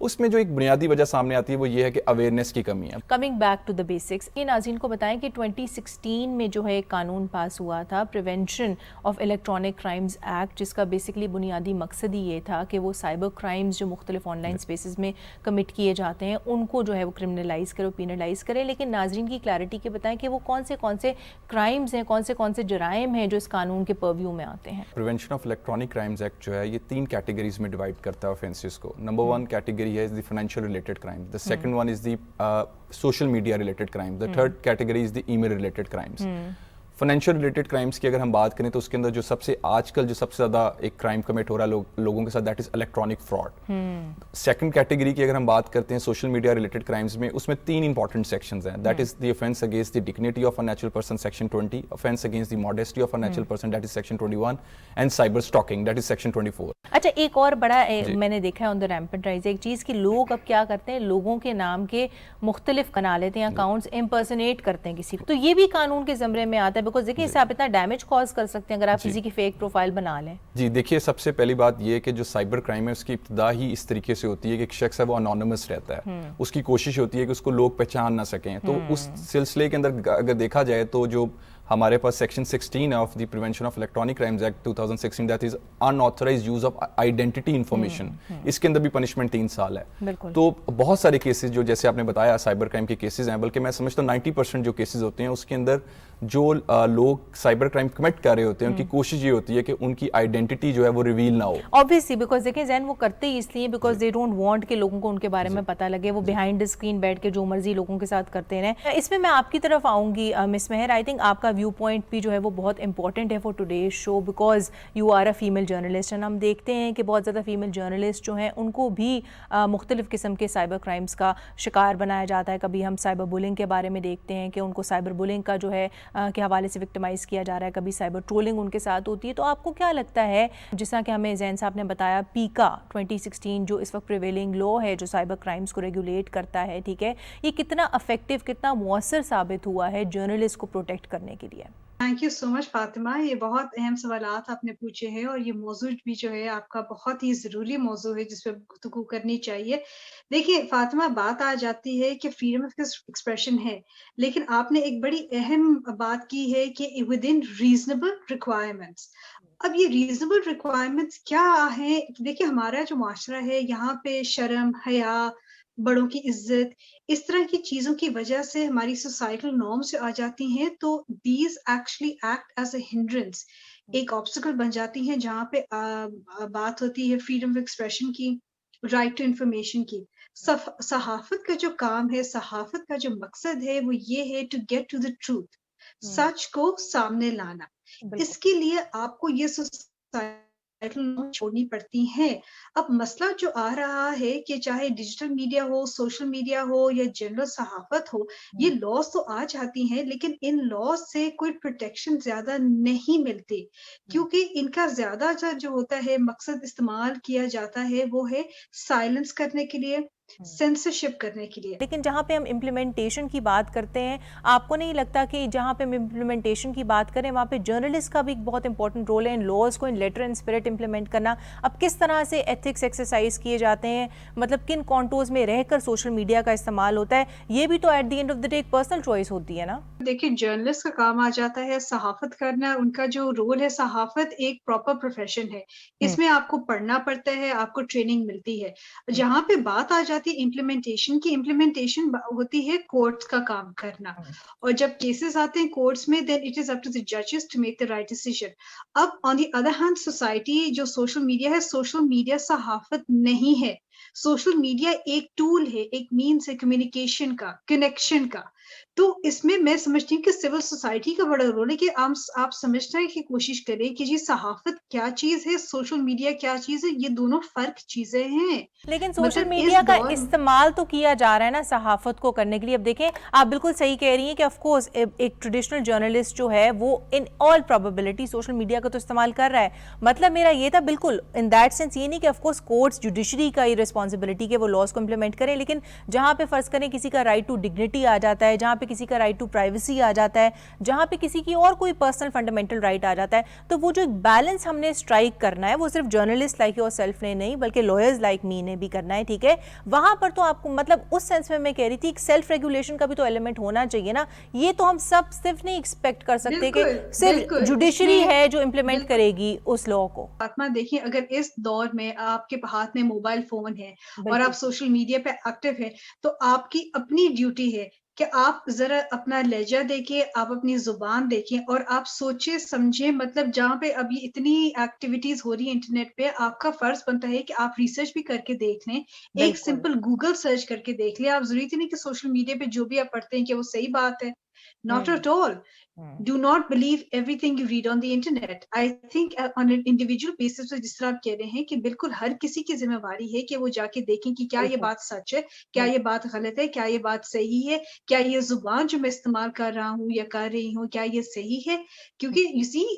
اس میں جو ایک بنیادی وجہ سامنے آتی ہے وہ یہ ہے کہ اویئرنیس کی کمی ہے. Coming back to the basics, یہ ناظرین کو بتائیں کہ 2016 میں جو ہے ایک قانون پاس ہوا تھا prevention of electronic crimes act, جس کا بیسکلی بنیادی مقصد ہی یہ تھا کہ وہ سائبر کرائمز جو مختلف آن لائن اسپیسز میں کمٹ کیے جاتے ہیں ان کو جو ہے وہ کرمنلائز کرے، پینلائز کرے. لیکن ناظرین کی کلیئرٹی کے بتائیں کہ وہ کون سے کرائمز ہیں، کون سے جرائم ہیں جو اس قانون کے پرویو میں آتے ہیں. Prevention of electronic crimes act جو ہے یہ 3 کیٹیگریز میں ڈیوائڈ کرتا ہے آفینسز کو. نمبر 1 کیٹیگری ہے the financial related crime, the second one is the social media related crime, the third category is the email related crimes. Financial related crimes کی اگر ہم بات کریں تو اس کے اندر جو سب سے آج کل جو سب سے زیادہ ایک کرائم کمٹ ہو رہا ہے لوگوں کے ساتھ that is electronic fraud. Second category کی اگر ہم بات کرتے ہیں سوشل میڈیا ریلیٹڈ کرائمز میں، اس میں 3 امپورٹنٹ سیکشنز ہیں. That is the offence against the dignity of a natural person section 20، offence against the modesty of a natural person that is section 21، and cyber stalking that is section 24. اچھا، ایک اور بڑا میں نے دیکھا ہے آن دا rampant rise ایک چیز کہ لوگ اب کیا کرتے ہیں، لوگوں کے نام کے مختلف بنا لیتے ہیں اکاؤنٹس، امپرسنیٹ کرتے ہیں کسی کو. تو یہ بھی قانون کے زمرے میں آتا ہے، بیکاز دیکھیں اس سے آپ اتنا ڈیمیج کاز کر سکتے ہیں اگر آپ کسی کی فیک پروفائل بنا لیں. جی دیکھیے، سب سے پہلی بات یہ ہے کہ جو سائبر کرائم ہے اس کی ابتدا ہی اس طریقے سے ہوتی ہے کہ ایک شخص ہے وہ انونیمس رہتا ہے، اس کی کوشش ہوتی ہے کہ اس کو لوگ پہچان نہ سکیں. تو اس سلسلے کے اندر اگر دیکھا جائے تو جو ہمارے پاس section 16 of the prevention of electronic crimes act 2016 that is unauthorised use of identity information, اس کے اندر بھی پنشمنٹ 3 سال ہے. تو بہت سارے کیسز جو جیسے آپ نے بتایا سائبر کرائم کے کیسز ہیں، بلکہ میں سمجھتا ہوں 90% جو کیسز ہوتے ہیں اس کے اندر جو لوگ سائبر کرائم کمٹ کر رہے ہوتے ہیں ان کی کوشش یہ ہوتی ہے کہ ان کی آئیڈینٹی جو ہے وہ ریویل نہ ہو. obviously بیکاز دیکھیں زین وہ کرتے ہی اس لیے بیکاز دے ڈونٹ وانٹ کہ لوگوں کو ان کے بارے میں پتہ لگے، وہ بیہائنڈ اسکرین بیٹھ کے جو مرضی لوگوں کے ساتھ کرتے رہیں. اس میں آپ کی طرف آؤں گی مس مہر، آئی تھنک آپ کا ویو پوائنٹ بھی جو ہے وہ بہت امپورٹنٹ ہے for today's show because you are a female journalist, and ہم دیکھتے ہیں کہ بہت زیادہ فیمیل جرنلسٹ جو ہیں ان کو بھی مختلف قسم کے سائبر کرائمز کا شکار بنایا جاتا ہے. کبھی ہم سائبر بولنگ کے بارے میں دیکھتے ہیں کہ ان کو سائبر بولنگ کا جو ہے کے حوالے سے وکٹمائز کیا جا رہا ہے، کبھی سائبر ٹرولنگ ان کے ساتھ ہوتی ہے. تو آپ کو کیا لگتا ہے، جس طرح کہ ہمیں زین صاحب نے بتایا پیکا 2016 جو اس وقت پریویلنگ لا ہے جو سائبر کرائمز کو ریگولیٹ کرتا ہے، ٹھیک ہے، یہ کتنا افیکٹو، کتنا مؤثر ثابت ہوا ہے جرنلسٹ کو پروٹیکٹ کرنے کے لیے؟ تھینک یو سو مچ فاطمہ، یہ بہت اہم سوالات آپ نے پوچھے ہیں اور یہ موضوع بھی جو ہے آپ کا بہت ہی ضروری موضوع ہے جس پہ گفتگو کرنی چاہیے. دیکھیے فاطمہ، بات آ جاتی ہے کہ فریڈم آف ایکسپریشن ہے، لیکن آپ نے ایک بڑی اہم بات کی ہے کہ ود ان ریزنیبل ریکوائرمنٹس. اب یہ ریزنیبل ریکوائرمنٹس کیا ہیں؟ دیکھیے ہمارا جو معاشرہ ہے یہاں پہ شرم، حیا، بڑوں کی عزت، اس طرح کی چیزوں کی وجہ سے ہماری سوسائٹل نارمز آ جاتی ہیں، تو these actually act as a hindrance, ایک آبسٹیکل بن جاتی ہیں جہاں پہ بات ہوتی ہے فریڈم آف ایکسپریشن کی، رائٹ ٹو انفارمیشن کی. صحافت کا جو کام ہے، صحافت کا جو مقصد ہے وہ یہ ہے to get to the truth, سچ کو سامنے لانا. اس کے لیے آپ کو یہ چھوڑنی پڑتی ہیں. اب مسئلہ جو آ رہا ہے کہ چاہے ڈیجیٹل میڈیا ہو، سوشل میڈیا ہو یا جنرل صحافت ہو، یہ لاز تو آ جاتی ہیں لیکن ان لاز سے کوئی پروٹیکشن زیادہ نہیں ملتی، کیونکہ ان کا زیادہ جو ہوتا ہے مقصد استعمال کیا جاتا ہے وہ ہے سائلنس کرنے کے لیے، سینسرشپ کرنے کے لیے. لیکن جہاں پہ ہم امپلیمنٹیشن کی بات کرتے ہیں، آپ کو نہیں لگتا کہ جہاں پہ ہم امپلیمنٹیشن کی بات کریں وہاں پہ جرنلسٹ کا بھی ایک بہت امپورٹنٹ رول ہے ان لاز کو ان لیٹر اینڈ اسپرٹ امپلیمنٹ کرنا؟ اب کس طرح سے ایتھکس ایکسرسائز کیے جاتے ہیں، مطلب کن کانٹورز میں رہ کر سوشل میڈیا کا استعمال ہوتا ہے، یہ بھی تو at the end of the day ایک پرسنل چوائس ہوتی ہے نا. دیکھیں جرنلسٹ کا کام آ جاتا ہے صحافت کرنا، ان کا جو رول ہے، صحافت ایک پراپر پروفیشن ہے، اس میں آپ کو پڑھنا پڑتا ہے، آپ کو ٹریننگ ملتی ہے. جہاں پہ بات آ جاتی ہے امپلیمنٹیشن کی، امپلیمنٹیشن ہوتی ہے کورٹس کا کام کرنا، اور جب کیسز آتے ہیں کورٹس میں then it is up to the ججز to make the right decision. اب on the other hand society جو سوشل میڈیا ہے، سوشل میڈیا صحافت نہیں ہے، سوشل میڈیا ایک ٹول ہے، ایک مینس ہے کمیونیکیشن کا، کنیکشن کا. تو اس میں سمجھتی ہوں کہ سول سوسائٹی کا بڑا رول ہے کہ آپ سمجھنے کی کوشش کریں کہ جی صحافت کیا چیز ہے، سوشل میڈیا کیا چیز ہے، یہ دونوں فرق چیزیں ہیں. لیکن سوشل میڈیا کا استعمال تو کیا جا رہا ہے نا صحافت کو کرنے کے لیے. اب دیکھیں آپ بالکل صحیح کہہ رہی ہیں کہ آف کورس ایک ٹریڈیشنل جرنلسٹ جو ہے وہ ان آل پروبیبلٹی سوشل میڈیا کا تو استعمال کر رہا ہے. مطلب میرا یہ تھا بالکل ان دیٹ سینس یہ نہیں کہ آف کورس کورٹس جوڈیشری کا یہ رسپانسبلٹی کہ وہ لاز کو امپلیمنٹ کریں، لیکن جہاں پہ فرض کریں کسی کا رائٹ ٹو ڈگنیٹی آ جاتا ہے، جہاں پہ کسی کا رائٹ ٹو پرائیویسی آ جاتا ہے, جہاں پہ کسی کی اور کوئی پرسنل فنڈامنٹل رائٹ آ جاتا ہے. تو وہ جو ایک بیلنس ہم نے اسٹرائک کرنا ہے وہ صرف جرنلسٹ لائک یور سیلف نے نہیں بلکہ لائرز لائک می نے بھی کرنا ہے, ٹھیک ہے. وہاں پر تو آپ کو مطلب اس سینس میں کہہ رہی تھی ایک سیلف ریگولیشن کا بھی تو ایلیمنٹ ہونا چاہیے نا. یہ تو ہم سب صرف نہیں ایکسپیکٹ کر سکتے کہ صرف جوڈیشری ہے جو امپلیمنٹ کرے گی اس لا کو. فاطمہ دیکھیں, اگر اس دور میں آپ کے ہاتھ میں موبائل فون ہے اور آپ سوشل میڈیا پہ ایکٹیو ہیں, تو آپ کی اپنی ڈیوٹی ہے کہ آپ ذرا اپنا لہجہ دیکھیں, آپ اپنی زبان دیکھیں اور آپ سوچیں سمجھیں. مطلب جہاں پہ ابھی اتنی ایکٹیویٹیز ہو رہی ہیں انٹرنیٹ پہ, آپ کا فرض بنتا ہے کہ آپ ریسرچ بھی کر کے دیکھ لیں, ایک سمپل گوگل سرچ کر کے دیکھ لیں. آپ ضروری نہیں کہ سوشل میڈیا پہ جو بھی آپ پڑھتے ہیں کہ وہ صحیح بات ہے. Not at all. Do not believe everything you read on the internet. I think on an individual basis, جس طرح آپ کہہ رہے ہیں کہ بالکل ہر کسی کی ذمہ داری ہے کہ وہ جا کے دیکھیں کہ کیا یہ بات سچ ہے, کیا یہ بات غلط ہے, کیا یہ بات صحیح ہے, کیا یہ زبان جو میں استعمال کر رہا ہوں یا کر رہی ہوں کیا یہ صحیح ہے. کیونکہ you see,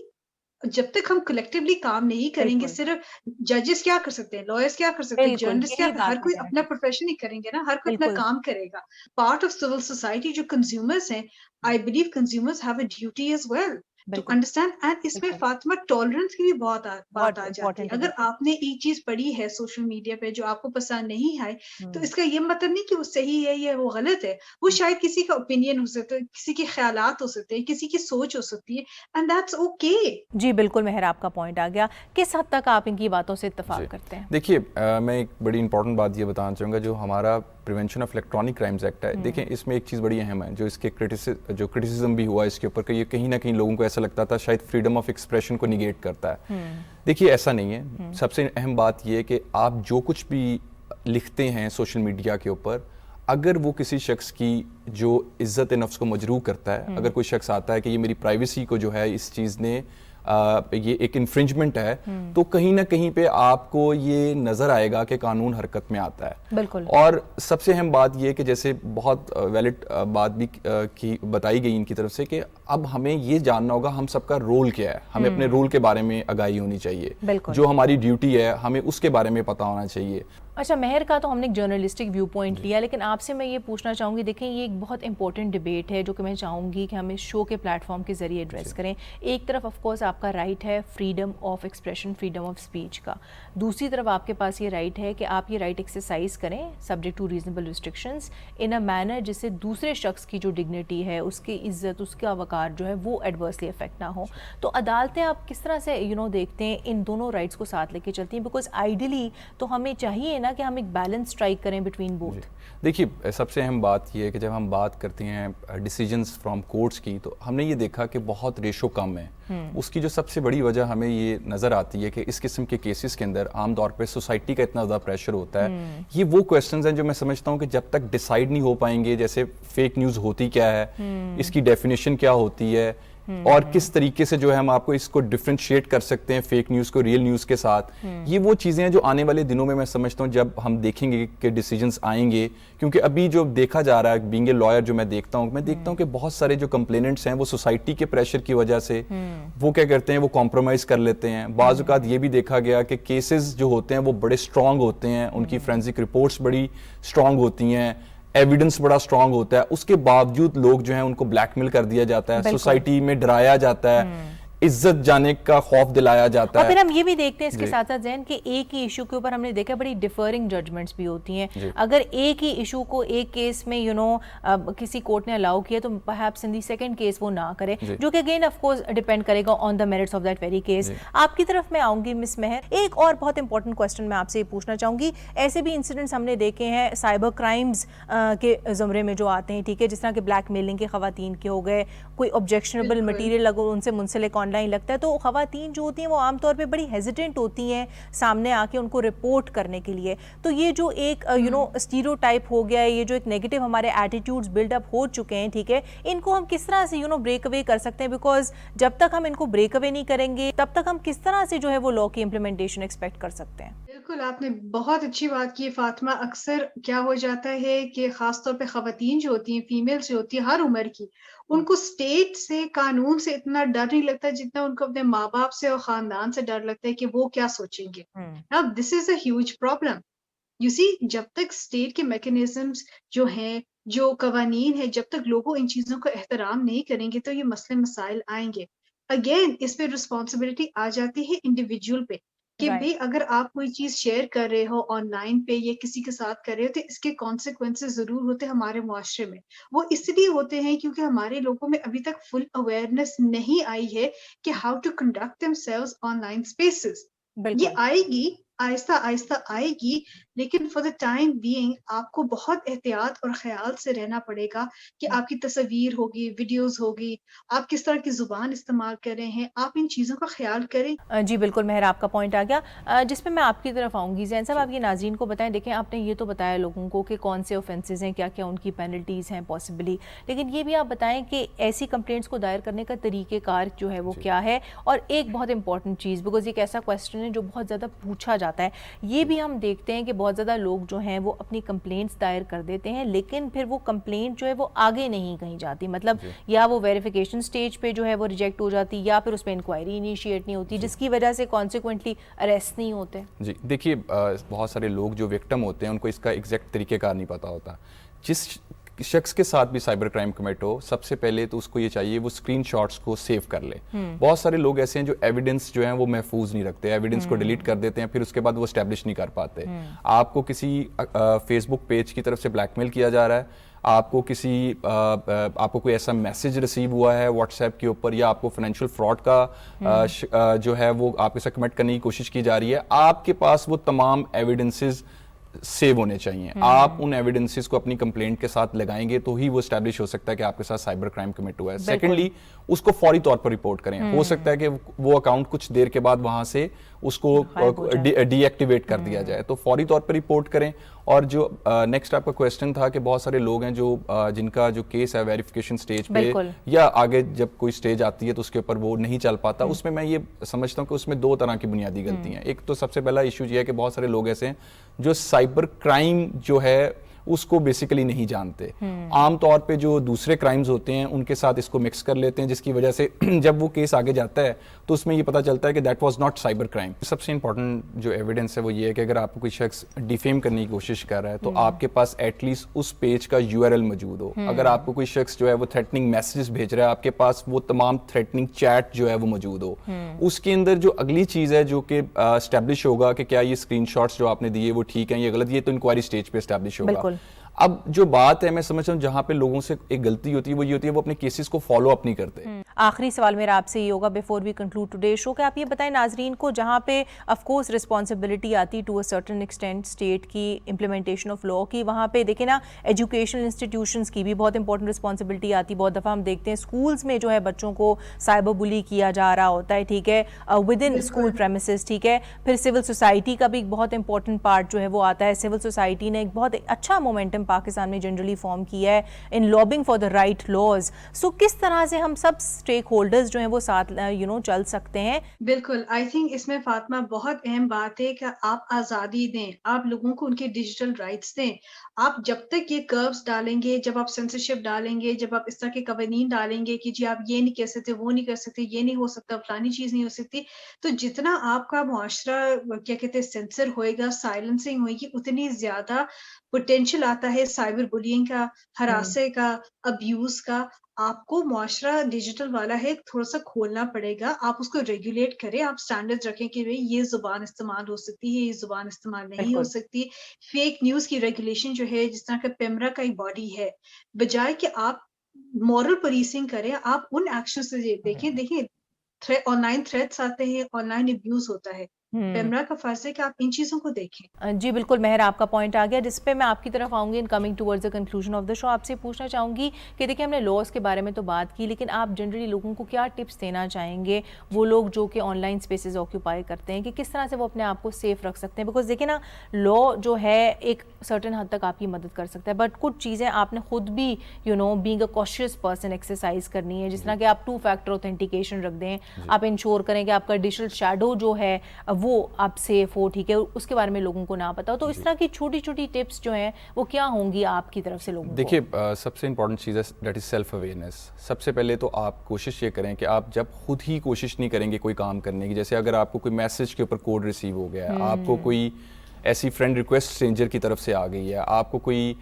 جب تک ہم کلیکٹیولی کام نہیں کریں گے, صرف ججز کیا کر سکتے ہیں, لائرز کیا کر سکتے ہیں, جرنلسٹ کیا, ہر کوئی اپنا پروفیشن ہی کریں گے نا, ہر کوئی اپنا کام کرے گا. پارٹ آف سول سوسائٹی جو کنزیومرز ہیں, I believe consumers have a duty as well to understand. And اس میں فاطمہ ٹالرنس کی بھی بہت بات آ جاتی ہے. اگر آپ نے ایک چیز پڑھی ہے سوشل میڈیا پہ جو آپ کو پسند نہیں ہے, تو اس کا یہ مطلب نہیں کہ وہ صحیح ہے یا وہ غلط ہے. وہ شاید کسی کا اوپینین ہو سکتا ہے, کسی کے خیالات ہو سکتے ہیں, کسی کی سوچ ہو سکتی ہے, and that's okay. جی بالکل مہر, آپ کا پوائنٹ آ گیا. کس حد تک آپ ان کی باتوں سے اتفاق کرتے ہیں؟ دیکھیے, میں ایک بڑی امپورٹنٹ بات یہ بتانا چاہوں گا, جو ہمارا prevention of electronic crimes act ہے. دیکھیں اس میں ایک چیز بڑی اہم ہے, جو اس کے جو کرٹیسزم بھی ہوا اس کے اوپر, کہ یہ کہیں نہ کہیں لوگوں کو ایسا لگتا تھا شاید فریڈم آف ایکسپریشن کو نیگیٹ کرتا ہے. دیکھیے ایسا نہیں ہے. سب سے اہم بات یہ ہے کہ آپ جو کچھ بھی لکھتے ہیں سوشل میڈیا کے اوپر, اگر وہ کسی شخص کی جو عزت نفس کو مجروح کرتا ہے, اگر کوئی شخص آتا ہے کہ یہ میری پرائیویسی کو جو ہے اس چیز نے یہ ایک انفرنجمنٹ ہے, تو کہیں نہ کہیں پہ آپ کو یہ نظر آئے گا کہ قانون حرکت میں آتا ہے. بالکل. اور سب سے اہم بات یہ کہ جیسے بہت ویلڈ بات بھی بتائی گئی ان کی طرف سے, کہ اب ہمیں یہ جاننا ہوگا ہم سب کا رول کیا ہے, ہمیں اپنے رول کے بارے میں آگاہی ہونی چاہیے, جو ہماری ڈیوٹی ہے ہمیں اس کے بارے میں پتہ ہونا چاہیے. اچھا مہر کا تو ہم نے ایک جرنلسٹک ویو پوائنٹ لیا, لیکن آپ سے میں یہ پوچھنا چاہوں گی, دیکھیں یہ ایک بہت امپورٹنٹ ڈبیٹ ہے جو کہ میں چاہوں گی کہ ہم اس شو کے پلیٹ فارم کے ذریعے ایڈریس کریں. ایک طرف آف کورس آپ کا رائٹ ہے freedom of expression, freedom of speech کا, دوسری طرف آپ کے پاس یہ رائٹ ہے کہ آپ یہ رائٹ ایکسرسائز کریں subject to reasonable restrictions in a manner جس سے دوسرے شخص کی جو ڈگنیٹی ہے, اس کی عزت, اس کا وقار جو ہے وہ ایڈورسلی افیکٹ نہ ہو. تو عدالتیں آپ کس طرح سے دیکھتے ہیں ان دونوں رائٹس کو ساتھ لے کے چلتی ہیں, بیکاز آئیڈیلی تو ہمیں چاہیے نا کہ ہم ایک بیلنس اسٹرائک کریں بٹوین بوتھ. دیکھیے سب سے اہم بات یہ ہے کہ جب ہم بات کرتے ہیں ڈیسیجنز فرام کورٹس کی, تو ہم نے یہ دیکھا کہ بہت ریشو کم ہے. اس کی جو سب سے بڑی وجہ ہمیں یہ نظر آتی ہے کہ اس قسم کے کیسز کے اندر عام طور پہ سوسائٹی کا اتنا زیادہ پریشر ہوتا ہے. یہ وہ کویسچنز ہیں جو میں سمجھتا ہوں کہ جب تک ڈیسائیڈ نہیں ہو پائیں گے, جیسے فیک نیوز ہوتی کیا ہے, اس کی ڈیفینیشن کیا ہوتی ہے, اور کس طریقے سے جو ہے ہم آپ کو اس کو ڈفرینشیٹ کر سکتے ہیں فیک نیوز کو ریئل نیوز کے ساتھ, یہ وہ چیزیں ہیں جو آنے والے دنوں میں سمجھتا ہوں جب ہم دیکھیں گے کہ ڈیسیجنز آئیں گے. کیونکہ ابھی جو دیکھا جا رہا ہے, بینگ اے لائر جو میں دیکھتا ہوں کہ بہت سارے جو کمپلیننٹس ہیں وہ سوسائٹی کے پریشر کی وجہ سے وہ کیا کرتے ہیں, وہ کمپرومائز کر لیتے ہیں. بعض اوقات یہ بھی دیکھا گیا کہ کیسز جو ہوتے ہیں وہ بڑے اسٹرانگ ہوتے ہیں, ان کی فورینسک رپورٹس بڑی اسٹرانگ ہوتی ہیں, ایویڈنس بڑا اسٹرانگ ہوتا ہے, اس کے باوجود لوگ جو ہیں ان کو بلیک میل کر دیا جاتا ہے, سوسائٹی میں ڈرایا جاتا ہے, عزت جانے کا خوف دلایا جاتا ہے. اور پھر ہم یہ بھی دیکھتے ہیں اس کے ساتھ ساتھ ذہن کہ ایک ہی ایشو کے اوپر ہم نے دیکھا بڑی ڈیفرنگ ججمنٹس بھی ہوتی ہیں. اگر ایک ہی ایشو کو ایک کیس میں کسی کورٹ نے الاؤ کیا تو perhaps in the second case وہ نہ کرے, جو کہ اگین آف کورس ڈیپینڈ کرے گا on the merits of that very case. آپ کی طرف میں آؤں گی مس مہر. ایک اور بہت امپورٹنٹ کوسچن میں آپ سے یہ پوچھنا چاہوں گی, ایسے بھی انسیڈنٹس ہم نے دیکھے ہیں سائبر کرائمز کے زمرے میں جو آتے ہیں, ٹھیک ہے, جس طرح کہ بلیک میلنگ کے خواتین کے ہو گئے, کوئی آبجیکشنیبل مٹیریل ان سے منسلک آن لائن لگتا ہے, تو خواتین جو ہوتی ہیں وہ عام طور پہ بڑی ہیزیٹنٹ ہوتی ہیں سامنے آ کے ان کو رپورٹ کرنے کے لیے. تو یہ جو ایک اسٹیریوٹائپ ہو گیا ہے, یہ جو ایک نیگیٹو ہمارے ایٹیٹیوڈز بلڈ اپ ہو چکے ہیں, ٹھیک ہے, ان کو ہم کس طرح سے بریک اوے کر سکتے ہیں, بیکاز جب تک ہم ان کو بریک اوے نہیں کریں گے تب تک ہم کس طرح سے جو ہے وہ لا کی امپلیمنٹیشن ایکسپیکٹ کر سکتے ہیں. بالکل, آپ نے بہت اچھی بات کی فاطمہ. اکثر کیا ہو جاتا ہے کہ خاص طور پہ خواتین جو ہوتی ہیں, فیمیلز جو ہوتی ہیں ہر عمر کی, ان کو اسٹیٹ سے, قانون سے اتنا ڈر نہیں لگتا جتنا ان کو اپنے ماں باپ سے اور خاندان سے ڈر لگتا ہے کہ وہ کیا سوچیں گے. Now this is a huge problem. You see, جب تک اسٹیٹ کے میکینزمز جو ہیں جو قوانین ہے، جب تک لوگوں ان چیزوں کا احترام نہیں کریں گے تو یہ مسئلے مسائل آئیں گے. اگین اس پہ رسپانسبلٹی آ جاتی ہے انڈیویجول پہ کہ بھی اگر آپ کوئی چیز شیئر کر رہے ہو آن لائن پہ یا کسی کے ساتھ کر رہے ہو تو اس کے کانسیکوینسز ضرور ہوتے ہیں ہمارے معاشرے میں. وہ اس لیے ہوتے ہیں کیونکہ ہمارے لوگوں میں ابھی تک فل اویئرنیس نہیں آئی ہے کہ how to conduct themselves online spaces. یہ آئے گی، آہستہ آہستہ آئے گی، لیکن فار دا ٹائم بینگ آپ کو بہت احتیاط اور خیال سے رہنا پڑے گا کہ آپ کی تصویر ہوگی، ویڈیوز ہوگی، آپ کس طرح کی زبان استعمال کر رہے ہیں، آپ ان چیزوں کا خیال کریں. جی بالکل مہر، آپ کا پوائنٹ آ گیا، جس میں آپ کی طرف آؤں گی. زین صاحب، آپ یہ ناظرین کو بتائیں. دیکھیں، آپ نے یہ تو بتایا لوگوں کو کہ کون سے اوفینسز ہیں، کیا کیا ان کی پینلٹیز ہیں پاسبلی، لیکن یہ بھی آپ بتائیں کہ ایسی کمپلینٹس کو دائر کرنے کا طریقہ کار جو ہے وہ کیا ہے. اور ایک بہت امپورٹنٹ چیز، بیکاز ایک ایسا کویسچن ہے جو بہت زیادہ پوچھا جاتا ہے، یہ بھی ہم دیکھتے ہیں کہ بہت زیادہ لوگ جو ہیں وہ اپنی کمپلینٹس دائر کر دیتے ہیں، لیکن پھر وہ کمپلینٹ جو ہے وہ آگے نہیں کہیں جاتی. مطلب یا وہ ویریفیکیشن سٹیج پہ جو ہے وہ ریجیکٹ ہو جاتی، یا پھر اس پہ انکوائری انیشیٹ نہیں ہوتی، جس کی وجہ سے کانسیکوینٹلی اریسٹ نہیں ہوتے. جی دیکھیے، بہت سارے لوگ جو وکٹم ہوتے ہیں ان کو اس کا ایگزیکٹ طریقہ کار نہیں پتا ہوتا. جس شخص کے ساتھ بھی سائبر کرائم کمٹ ہو، سب سے پہلے تو اس کو یہ چاہیے وہ اسکرین شاٹس کو سیو کر لے. بہت سارے لوگ ایسے ہیں جو ایویڈنس جو ہیں وہ محفوظ نہیں رکھتے، ایویڈنس کو ڈیلیٹ کر دیتے ہیں، پھر اس کے بعد وہ اسٹیبلش نہیں کر پاتے. آپ کو کسی فیس بک پیج کی طرف سے بلیک میل کیا جا رہا ہے، آپ کو کوئی ایسا میسج ریسیو ہوا ہے واٹس ایپ کے اوپر، یا آپ کو فائنینشیل فراڈ کا جو ہے وہ آپ کے ساتھ کمٹ کرنے کی کوشش کی جا رہی ہے، آپ کے پاس وہ تمام ایویڈنسز سیو ہونے چاہیے. آپ ان ایویڈنسز کو اپنی کمپلینٹ کے ساتھ لگائیں گے تو ہی وہ اسٹیبلش ہو سکتا ہے کہ آپ کے ساتھ سائبر کرائم کمٹ ہوا ہے. سیکنڈلی، اس کو فوری طور پر رپورٹ کریں. ہو سکتا ہے کہ وہ اکاؤنٹ کچھ دیر کے بعد وہاں سے اس کو ڈی ایکٹیویٹ کر دیا جائے، تو فوری طور پر رپورٹ کریں. اور جو نیکسٹ آپ کا کویسچن تھا کہ بہت سارے لوگ ہیں جو جن کا جو کیس ہے ویریفیکیشن سٹیج پہ یا آگے جب کوئی سٹیج آتی ہے تو اس کے اوپر وہ نہیں چل پاتا. اس میں یہ سمجھتا ہوں کہ اس میں دو طرح کی بنیادی غلطی ہیں. ایک تو سب سے پہلا ایشو یہ ہے کہ بہت سارے لوگ ایسے ہیں جو سائبر کرائم جو ہے اس کو بیسیکلی نہیں جانتے. عام طور پہ جو دوسرے کرائمز ہوتے ہیں ان کے ساتھ اس کو مکس کر لیتے ہیں، جس کی وجہ سے جب وہ کیس آگے جاتا ہے تو اس میں یہ پتا چلتا ہے کہ that was not cyber crime. سب سے امپورٹنٹ جو ایویڈنس ہے وہ یہ ہے کہ اگر آپ کو کوئی شخص ڈیفیم کرنے کی کوشش کر رہا ہے تو آپ کے پاس ایٹ لیسٹ اس پیج کا URL موجود ہو. اگر آپ کو کوئی شخص جو ہے وہ تھریٹننگ میسیجز بھیج رہا ہے، آپ کے پاس وہ تمام تھریٹننگ چیٹ جو ہے وہ موجود ہو. اس کے اندر جو اگلی چیز ہے جو کہ اسٹیبلش ہوگا کہ کیا یہ اسکرین شاٹس جو آپ نے دیے وہ ٹھیک ہیں یا غلط، یہ تو انکوائری سٹیج پہ اسٹیبلش ہوگا. اب جو بات ہے میں سمجھتا ہوں جہاں پہ لوگوں سے ایک غلطی ہوتی ہے وہ یہ ہوتی ہے وہ اپنے کیسز کو فالو اپ نہیں کرتے. آخری سوال میرا آپ سے یہ ہوگا before we conclude today show کہ آپ یہ بتائیں ناظرین کو، جہاں پہ آف کورس رسپانسبلٹی آتی to a certain extent state کی امپلیمنٹیشن آف لا کی، وہاں پہ دیکھیں نا ایجوکیشنل انسٹیٹیوشنس کی بھی بہت امپورٹنٹ رسپانسبلٹی آتی. بہت دفعہ ہم دیکھتے ہیں اسکولس میں جو ہے بچوں کو سائبر بلی کیا جا رہا ہوتا ہے، ٹھیک ہے، ود ان اسکول پریمیسز، ٹھیک ہے. پھر سول سوسائٹی کا بھی ایک بہت امپورٹنٹ پارٹ جو ہے وہ آتا ہے. سول سوسائٹی نے ایک بہت اچھا مومنٹم پاکستان میں جنرلی فارم کیا ہے in lobbying for the right laws. So کس طرح سے ہم سب اسٹیک ہولڈرز جو ہیں وہ ساتھ چل سکتے ہیں؟ بالکل، آئی تھنک اس میں فاطمہ بہت اہم بات ہے کہ آپ آزادی دیں، آپ لوگوں کو ان کے ڈیجیٹل رائٹس دیں. آپ جب تک یہ کربس ڈالیں گے، جب آپ سینسرشپ ڈالیں گے، جب آپ اس طرح کے قوانین ڈالیں گے کہ جی آپ یہ نہیں کہہ سکتے، وہ نہیں کر سکتے، یہ نہیں ہو سکتا، فلانی چیز نہیں ہو سکتی، تو جتنا آپ کا معاشرہ کیا کہتے ہیں سینسر ہوئے گا، سائلنسنگ ہوئے گی، اتنی زیادہ پوٹینشیل آتا ہے سائبر بلینگ کا، ہراسے کا، ابیوز کا. آپ کو معاشرہ ڈیجیٹل والا ہے تھوڑا سا کھولنا پڑے گا. آپ اس کو ریگولیٹ کریں، آپ سٹینڈرڈ رکھیں کہ یہ زبان استعمال ہو سکتی ہے، یہ زبان استعمال نہیں ہو سکتی. فیک نیوز کی ریگولیشن جو ہے، جس طرح کا پیمرا کا ایک باڈی ہے، بجائے کہ آپ مورل پولیسنگ کریں، آپ ان ایکشن سے دیکھیں آن لائن تھریٹس آتے ہیں، آن لائن ابیوز ہوتا ہے. پیمرا کا فرض ہے کہ آپ ان چیزوں کو دیکھیں. جی بالکل مہر، آپ کا پوائنٹ آ گیا، جس پہ میں آپ کی طرف آؤں گی in coming towards the conclusion of the show. آپ سے پوچھنا چاہوں گی کہ دیکھیں ہم نے لاس کے بارے میں تو بات کی، لیکن آپ جنرلی لوگوں کو کیا ٹپس دینا چاہیں گے، وہ لوگ جو کہ آن لائن اسپیسز آکیوپائی کرتے ہیں، کہ کس طرح سے وہ اپنے آپ کو سیف رکھ سکتے ہیں؟ بیکاز دیکھیں نا، لا جو ہے ایک سرٹن حد تک آپ کی مدد کر سکتا ہے، بٹ کچھ چیزیں آپ نے خود بھی being a conscious person exercise کرنی ہے، جس طرح کہ آپ 2 فیکٹر اوتھینٹیکیشن رکھ دیں، آپ انشور کریں کہ آپ کا ڈیجیٹل شیڈو جو ہے وہ آپ سیف ہو، ٹھیک ہے، اس کے بارے میں لوگوں کو نہ پتا ہو. تو اس طرح کی چھوٹی چھوٹی ٹپس جو ہیں وہ کیا ہوں گی آپ کی طرف سے لوگوں کو؟ دیکھیے، سب سے امپورٹنٹ چیز ہے دیٹ از سیلف اویئرنیس. سب سے پہلے تو آپ کوشش یہ کریں کہ آپ جب خود ہی کوشش نہیں کریں گے کوئی کام کرنے کی، جیسے اگر آپ کو کوئی میسج کے اوپر کوڈ ریسیو ہو گیا ہے، آپ کو کوئی ایسی فرینڈ ریکویسٹ اسٹرینجر کی طرف سے آ گئی ہے، آپ کو کوئی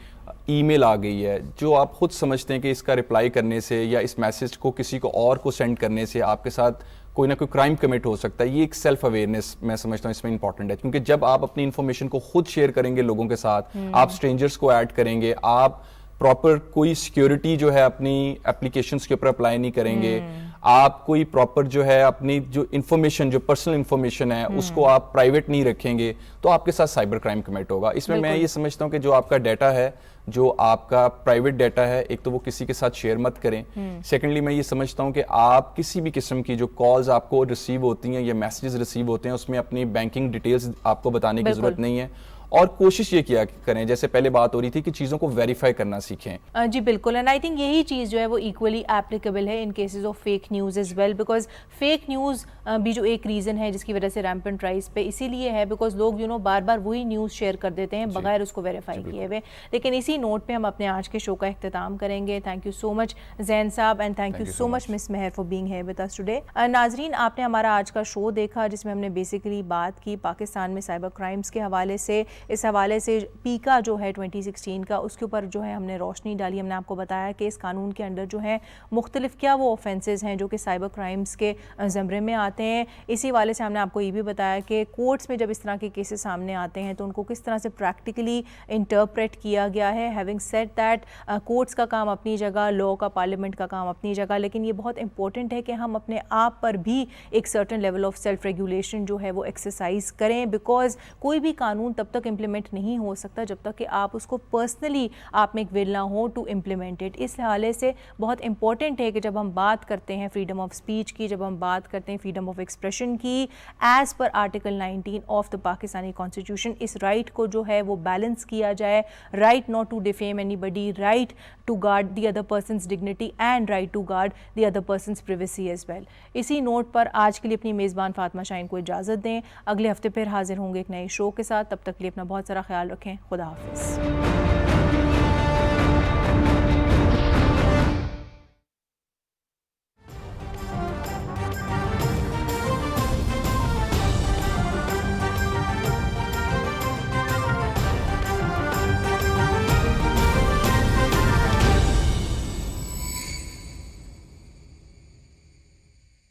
ای میل آ گئی ہے, جو آپ خود سمجھتے ہیں کہ اس کا رپلائی کرنے سے یا اس میسج کو کسی کو اور کو سینڈ کرنے سے آپ کے ساتھ کوئی نہ کوئی کرائم کمٹ ہو سکتا ہے. یہ ایک سیلف اویئرنیس میں سمجھتا ہوں اس میں امپورٹنٹ ہے, کیونکہ جب آپ اپنی انفارمیشن کو خود شیئر کریں گے لوگوں کے ساتھ, آپ اسٹرینجرس کو ایڈ کریں گے, آپ پراپر کوئی سیکیورٹی جو ہے اپنی اپلیکیشنس کے اوپر اپلائی نہیں کریں گے, آپ کوئی پراپر جو ہے اپنی جو انفارمیشن, جو پرسنل انفارمیشن ہے اس کو آپ پرائیویٹ نہیں رکھیں گے, تو آپ کے ساتھ سائبر کرائم کمٹ ہوگا. اس میں یہ سمجھتا ہوں کہ جو آپ کا ڈیٹا ہے, جو آپ کا پرائیویٹ ڈیٹا ہے, ایک تو وہ کسی کے ساتھ شیئر مت کریں. سیکنڈلی میں یہ سمجھتا ہوں کہ آپ کسی بھی قسم کی جو کالز آپ کو ریسیو ہوتی ہیں یا میسیجز ریسیو ہوتے ہیں اس میں اپنی بینکنگ ڈیٹیلز آپ کو بتانے کی ضرورت نہیں ہے, اور کوشش یہ کیا کریں, جیسے پہلے بات ہو رہی تھی کہ چیزوں کو ویریفائی کرنا سیکھیں. جی بالکل, اینڈ آئی تھنک یہی چیز جو ہے وہ ایکولی ایپلیکیبل ہے in cases of fake news as well, because fake news بھی جو ایک ریزن ہے جس کی وجہ سے ریمپنٹ رائز پہ اسی لیے ہے بیکاز لوگ بار بار وہی نیوز شیئر کر دیتے ہیں بغیر اس کو ویریفائی کیے ہوئے. لیکن اسی نوٹ پہ ہم اپنے آج کے شو کا اختتام کریں گے. Thank you so much Zain صاحب, and thank you so much miss Mehr for being here with us today. ناظرین, آپ نے ہمارا آج کا شو دیکھا جس میں ہم نے بیسیکلی بات کی پاکستان میں سائبر کرائمز کے حوالے سے. اس حوالے سے پیکا جو ہے 2016 کا, اس کے اوپر جو ہے ہم نے روشنی ڈالی. ہم نے آپ کو بتایا کہ اس قانون کے انڈر جو ہے مختلف کیا وہ آفینسز ہیں جو کہ سائبر کرائمز کے زمرے میں آتے ہیں. اسی حوالے سے ہم نے آپ کو یہ بھی بتایا کہ کورٹس میں جب اس طرح کے کیسز سامنے آتے ہیں تو ان کو کس طرح سے پریکٹیکلی انٹرپریٹ کیا گیا ہے. ہیونگ سیڈ دیٹ, کورٹس کا کام اپنی جگہ, لاء کا, پارلیمنٹ کا کام اپنی جگہ, لیکن یہ بہت امپورٹنٹ ہے کہ ہم اپنے آپ پر بھی ایک certain level of self regulation جو ہے وہ ایکسرسائز کریں, بیکاز کوئی بھی قانون تب تک امپلیمنٹ نہیں ہو سکتا جب تک کہ آپ اس کو پرسنلی آپ میں ایک ول نہ ہو ٹو امپلیمنٹ اٹ. اس حوالے سے بہت امپورٹنٹ ہے کہ جب ہم بات کرتے ہیں فریڈم آف اسپیچ کی, جب ہم بات کرتے ہیں فریڈم آف ایکسپریشن کی, as per article 19 of the Pakistani constitution, اس رائٹ کو جو ہے وہ بیلنس کیا جائے. Right not to defame anybody, right to guard the other person's dignity, and right to guard the other person's privacy as well. اسی note پر آج کے لیے اپنی میزبان فاطمہ شاہین کو اجازت دیں. اگلے ہفتے پھر حاضر ہوں گے ایک نئے شو کے ساتھ. تب تک کے لیے اپنا بہت سارا خیال رکھیں. خدا حافظ.